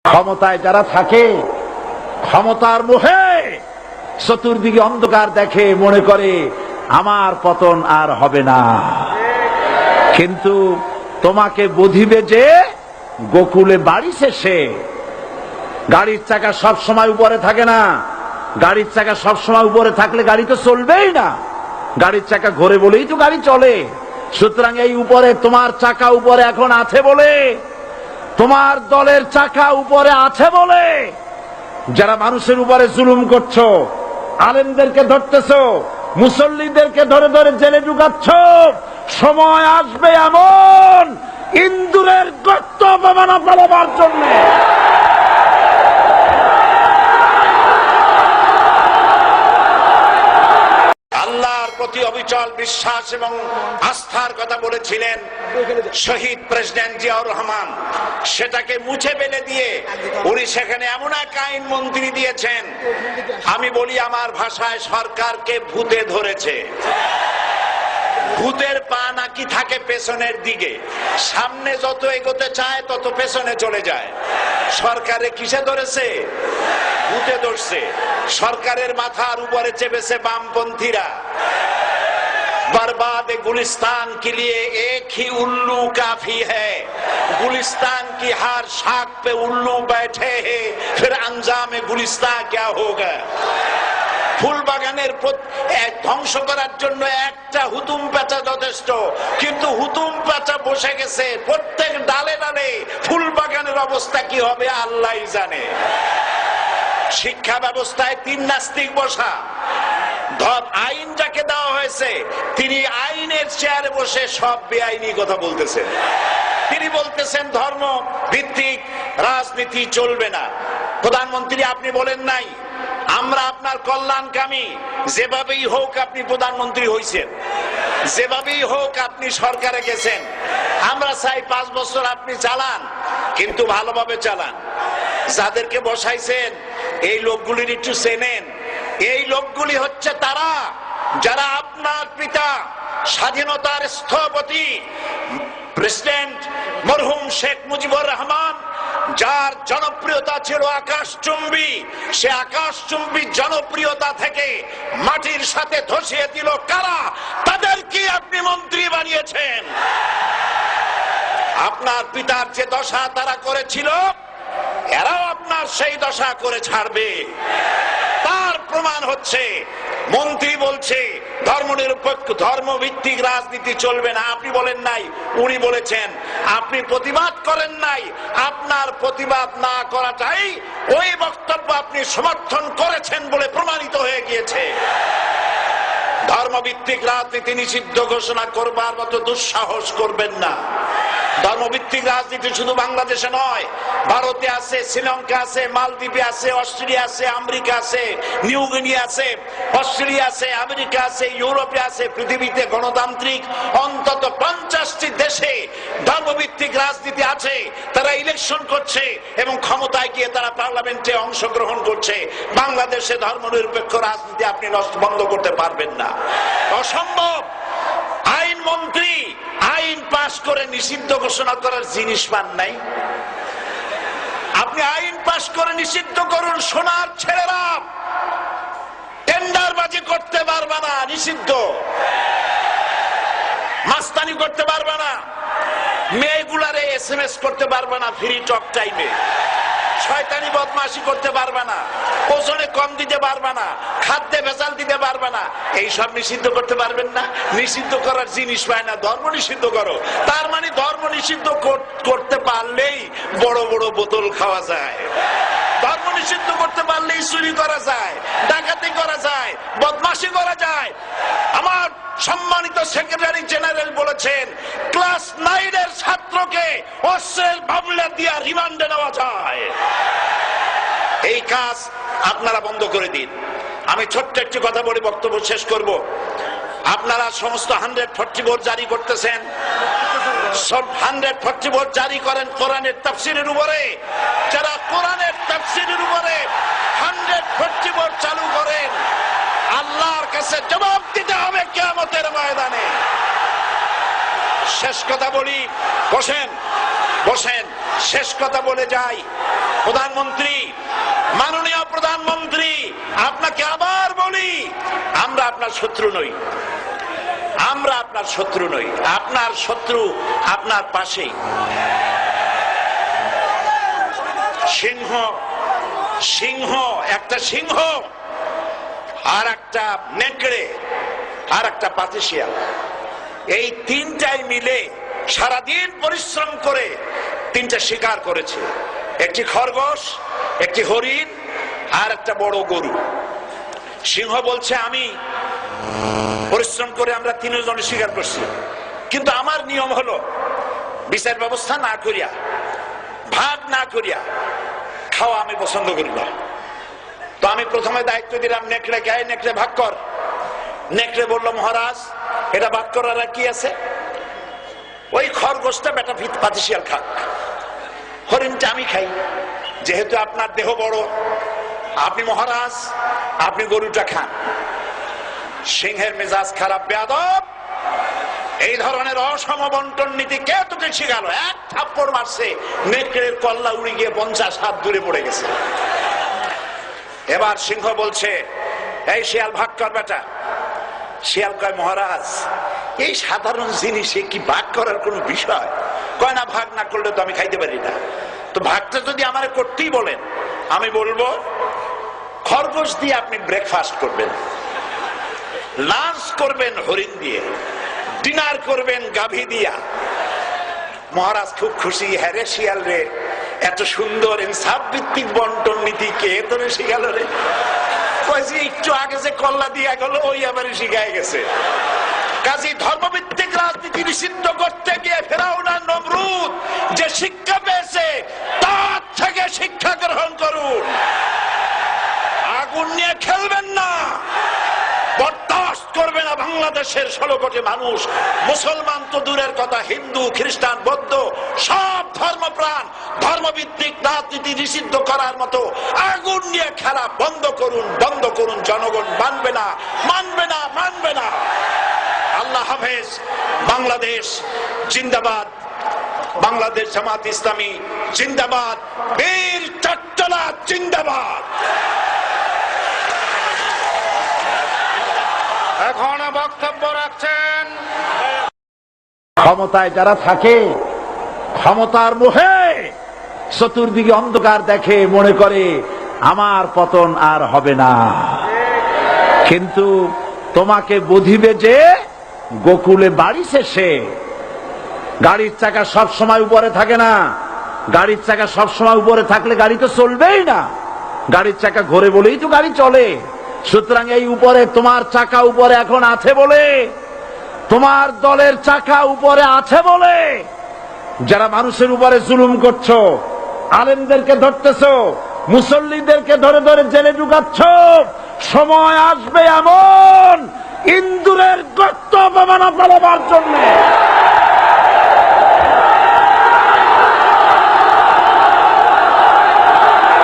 ক্ষমতায় যারা থাকে ক্ষমতার মোহে চতুর্দিকে অন্ধকার দেখে মনে করে আমার পতন আর হবে না, কিন্তু তোমাকে বুঝিবে যে গোকুলে বাড়ি শেষে গাড়ির চাকা সব সময় উপরে থাকে না। গাড়ির চাকা সব সময় উপরে থাকলে গাড়ি তো চলবেই না, গাড়ির চাকা ঘোরে বলেই তো গাড়ি চলে। সুতরাং এই উপরে তোমার চাকা উপরে এখন আছে বলে, তোমার দলের চাকা উপরে আছে বলে যারা মানুষের উপরে জুলুম করছো, আলেমদেরকে ধরতেছো, মুসল্লিদেরকে ধরে ধরে জেলে ঢুকাচ্ছ, সময় আসবে এমন ইন্দুরের গর্ত অপমানা পালাবার জন্য আল্লাহর প্রতি অবিচল বিশ্বাস এবং আস্থার কথা বলেছিলেন শহীদ প্রেসিডেন্ট জিয়াউর রহমান। সেটাকে মুছে ফেলে দিয়ে উনি সেখানে এমন এক আইন মন্ত্রী দিয়েছেন, আমি বলি আমার ভাষায় সরকারকে ভূতে ধরেছে। ভূতের পা নাকি থাকে পেছনের দিকে, সামনে যত এগোতে চায় তত পেছনে চলে যায়। সরকারে কিসে ধরেছে? ভূতে ধরছে। সরকারের মাথার উপরে চেপেছে বামপন্থীরা। बर्बाद गुलिस्तान के लिए एक ही उल्लू काफी है, गुलिस्तान की हर शाख पे उल्लू बैठे हैं, फिर अंजाम गुलिस्तान क्या होगा। ফুল বাগানের ধ্বংস করার জন্য একটা হুতুম পেঁচা যথেষ্ট, কিন্তু হুতুম পেঁচা বসে গেছে প্রত্যেক ডালে ডালে। ফুল বাগানের অবস্থা কি হবে আল্লাহই জানে। শিক্ষা ব্যবস্থায় তিন নাস্তিক বসা, আইন যাকে দেওয়া হয়েছে তিনি আইনের চেয়ারে বসে সব বেআইনি কথা বলতেছেন। তিনি বলতেছেন ধর্ম ভিত্তিক রাজনীতি চলবে না। প্রধানমন্ত্রী আপনি বলেন নাই আমরা আপনার কল্যাণকামী, যেভাবেই হোক আপনি প্রধানমন্ত্রী হয়েছেন, যেভাবেই হোক আপনি সরকারে গেছেন, আমরা চাই 5 বছর আপনি চালান, কিন্তু ভালোভাবে চালান। যাদেরকে বসাইছেন এই লোকগুলির একটু চেনেন। এই লোকগুলি হচ্ছে তারা যারা আপনার পিতা স্বাধীনতার স্থপতি প্রেসিডেন্ট মরহুম শেখ মুজিবুর রহমান, যার জনপ্রিয়তা ছিল আকাশচুম্বী, সে আকাশচুম্বী জনপ্রিয়তা থেকে মাটির সাথে ধসিয়ে দিল কারা? তাদেরকে আপনি মন্ত্রী বানিয়েছেন। আপনার পিতার যে দশা তারা করেছিল, এরাও আপনার সেই দশা করে ছাড়বে। তার প্রমাণ হচ্ছে মন্ত্রী বলছে ধর্মনিরপেক্ষ ধর্মভিত্তিক রাজনীতি চলবে না। আপনি বলেন নাই, উনি বলেছেন। আপনি প্রতিবাদ করেন নাই, আপনার প্রতিবাদ না করাটাই ওই বক্তব্য আপনি সমর্থন করেছেন বলে প্রমাণিত হয়ে গিয়েছে। ধর্মভিত্তিক রাজনীতি নিষিদ্ধ ঘোষণা করবার মতো দুঃসাহস করবেন না। ধর্মভিত্তিক রাজনীতি শুধু বাংলাদেশে নয়, ভারতে আছে, শ্রীলঙ্কা আছে, মালদ্বীপে আছে, অস্ট্রেলিয়া আছে, আমেরিকা আছে, নিউ গিনি আছে, অস্ট্রেলিয়া আছে, আমেরিকা আছে, ইউরোপে আছে। পৃথিবীতে গণতান্ত্রিক অন্তত 50টি দেশে ধর্মভিত্তিক রাজনীতি আছে। তারা ইলেকশন করছে এবং ক্ষমতায় গিয়ে তারা পার্লামেন্টে অংশগ্রহণ করছে। বাংলাদেশে ধর্মনিরপেক্ষ রাজনীতি আপনি বন্ধ করতে পারবেন না, অসম্ভব। আইন মন্ত্রী আইন পাশ করে নিষিদ্ধ ঘোষণা করার জিনিস পান নাই। আপনি আইন পাশ করে নিষিদ্ধ করুন, সোনার ছেলেরা টেন্ডারবাজি করতে পারবে না, নিষিদ্ধ। মাস্তানি করতে পারবে না, মেয়েগুলারে SMS করতে পারবে না ফ্রি টক টাইমে, শয়তানি বদমাশি করতে পারবে না, ওজনে কম দিতে পারবে না, খাদ্যে ভেজাল দিতে পারবে না। এইসব নিষিদ্ধ করতে পারবেন না। নিষিদ্ধ করার জিনিস পায় না, ধর্ম নিষিদ্ধ করো। তার মানে ধর্ম নিষিদ্ধ করতে পারলেই বড় বড় বোতল খাওয়া যায়। ধর্ম নিষিদ্ধ করতে পারলেই চুরি করা যায়, ডাকাতি করা যায়, বদমাশি করা যায়। আমার সম্মানিত সেক্রেটারি জেনারেল বলেছেন ক্লাস 9 এর ছাত্রকে অস্ত্রের মামলা দিয়ে রিমান্ডে নেওয়া যায়। এই কাজ আপনারা বন্ধ করে দিন। আমি ছোট্ট একটি কথা বলে বক্তব্য শেষ করব। আপনারা সমস্ত 144 জারি করতেছেন, সব 144 জারি করেন কোরআনের তাফসীরের উপরে। যারা কোরআনের তাফসীরের উপরে 144 চালু করেন, আল্লাহর কাছে জবাব দিতে হবে কিয়ামতের ময়দানে। শেষ কথা বলি, বসেন শেষ কথা বলে যাই। প্রধানমন্ত্রী, মাননীয় প্রধানমন্ত্রী, আপনাকে আবার বলি, আমরা আপনার শত্রু নই, আমরা আপনার শত্রু নই, আপনার শত্রু আপনার পাশেই। সিংহ, সিংহ, একটা সিংহ আর একটা নেকড়ে আর একটা পাতিশিয়াল, এই তিনটাই মিলে সারাদিন পরিশ্রম করে তিনটা শিকার করেছে। একটি খরগোশ, একটি হরিণ আর একটা বড় গরু। সিংহ বলছে আমি পরিশ্রম করে আমরা তিনজন শিকার করছি, কিন্তু আমার নিয়ম হলো বিচার ব্যবস্থা না করিয়া, ভাগ না করিয়া খাওয়া আমি পছন্দ করি না। তো আমি প্রথমে দায়িত্ব দিলাম নেকড়ে, গায়ে নেকড়ে ভাগ কর। নেকড়ে বলল মহারাজ এটা ভাগ করার কি আছে, ওই খরগোশটা বেটা পাতিশিয়াল খাক, হরিণটা আমি খাই, যেহেতু আপনার দেহ বড়, আপনি মহারাজ, আপনি গরুটা খান। সিংহের মেজাজ খারাপ, বেয়াদব, এই ধরনের অসম বন্টন নীতি কে তোকে শিখালো? এক থাপ্পড় মারছে, নেকড়ের কল্লা উড়ে গিয়ে 50 হাত দূরে পড়ে গেছে। এবার সিংহ বলছে এই শিয়াল ভাগ কর বেটা। শিয়াল কয় মহারাজ এই সাধারণ জিনিসে কি ভাগ করার কোন বিষয়? কয় না, ভাগ না করলে তো আমি খাইতে পারি না। তো ভাগটা যদি আমার করতেই বলেন, আমি বলবো খরগোশ দিয়ে আপনি ব্রেকফাস্ট করবেন, লাঞ্চ করবেন হরিণ দিয়ে, ডিনার করবেন গাভী দিয়া। মহারাজ খুব খুশি, হ্যাঁ রে শিয়াল রে, এত সুন্দর ইনসাফ ভিত্তিক বন্টন নীতি কে তোরে শিখালো রে? একটু আগে যে কল্লা দিয়া গেল ওই আবার শিখায় গেছে। কাজী ধর্মভিত্তিক রাজনীতি নিষিদ্ধ করতে গিয়ে ফেরাউন আর নমরুদ যে শিক্ষা পেয়েছে তার থেকে শিক্ষা গ্রহণ করুন। আগুন নিয়ে খেলবেন না, বরদাস্ত করবে না বাংলাদেশের 16 কোটি মানুষ। মুসলমান তো দূরের কথা, হিন্দু, খ্রিস্টান, বৌদ্ধ সব ধর্মপ্রাণ ধর্মভিত্তিক রাজনীতি নিষিদ্ধ করার মতো আগুন নিয়ে খেলা বন্ধ করুন, বন্ধ করুন। জনগণ মানবে না, মানবে না, মানবে না। আল্লাহ হাফেজ। বাংলাদেশ জিন্দাবাদ, বাংলাদেশ জামাত ইসলামী জিন্দাবাদ, বীর চট্টলা জিন্দাবাদ। এখন বক্তব্য রাখছেন ক্ষমতায় যারা থাকে, ক্ষমতার মোহে চতুর্দিকে অন্ধকার দেখে, মনে করে আমার পতন আর হবে না। কিন্তু তোমাকে বুঝিবে যে গোকুলে বাড়ি শেষে গাড়ির চাকা সব সময় উপরে থাকে না। গাড়ির চাকা সব সময় উপরে থাকলে গাড়ি তো চলবেই না। গাড়ির চাকা ঘোরে বলেই তো গাড়ি চলে। সুতরাং এই উপরে তোমার চাকা উপরে এখন আছে বলে, তোমার দলের চাকা উপরে আছে বলে যারা মানুষের উপরে জুলুম করছো, আলেমদেরকে ধরতেছো, মুসল্লিদেরকে ধরে ধরে জেলে ঢুকাচ্ছ, সময় আসবে এমন ইন্দুরের গর্ত অপমানা পালাবার জন্য।